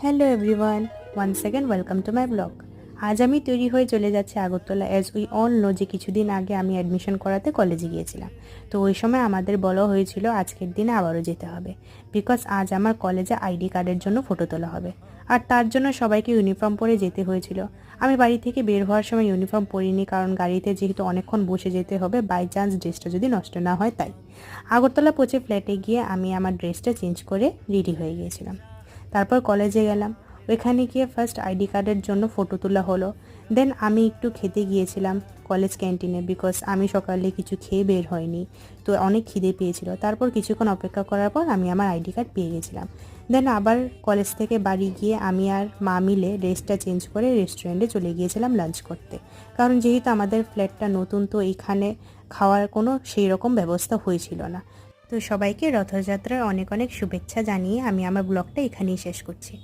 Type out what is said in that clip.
Hello everyone, once second welcome to my blog. আজ আমি তৈরি হয়ে চলে যাচ্ছি Agartala. As we all know যে কিছুদিন আগে আমি অ্যাডমিশন করাতে কলেজে গিয়েছিলাম। তো ওই সময় আমাদের বলা হয়েছিল আজকের দিনে আবারও যেতে হবে, বিকজ আজ আমার কলেজে আইডি কার্ডের জন্য ফটো তোলা হবে। আর তার জন্য সবাইকে ইউনিফর্ম পরে যেতে হয়েছিল। আমি বাড়ি থেকে বের হওয়ার সময় ইউনিফর্ম পরিনি, কারণ গাড়িতে যেহেতু অনেকক্ষণ বসে যেতে হবে, বাই চান্স ড্রেসটা যদি নষ্ট না হয় তাই। আগরতলা পৌঁছে ফ্ল্যাটে গিয়ে আমি আমার ড্রেসটা চেঞ্জ করে রেডি হয়ে গিয়েছিলাম। তারপর কলেজে গেলাম। ওইখানে গিয়ে ফার্স্ট আইডি কার্ডের জন্য ফটো তোলা হলো। দেন আমি একটু খেতে গিয়েছিলাম কলেজ ক্যান্টিনে, বিকজ আমি সকালে কিছু খেয়ে বের হয়নি, তো অনেক খিদে পেয়েছিল। তারপর কিছুক্ষণ অপেক্ষা করার পর আমি আমার আইডি কার্ড পেয়ে গেছিলাম। দেন আবার কলেজ থেকে বাড়ি গিয়ে আমি আর মা মিলে ড্রেসটা চেঞ্জ করে রেস্টুরেন্টে চলে গিয়েছিলাম লাঞ্চ করতে, কারণ যেহেতু আমাদের ফ্ল্যাটটা নতুন, তো এখানে খাওয়ার কোনো সেই রকম ব্যবস্থা হয়েছিল না। তো সবাইকে রথযাত্রার অনেক অনেক শুভেচ্ছা জানিয়ে আমি আমার ব্লগটা এখানেই শেষ করছি।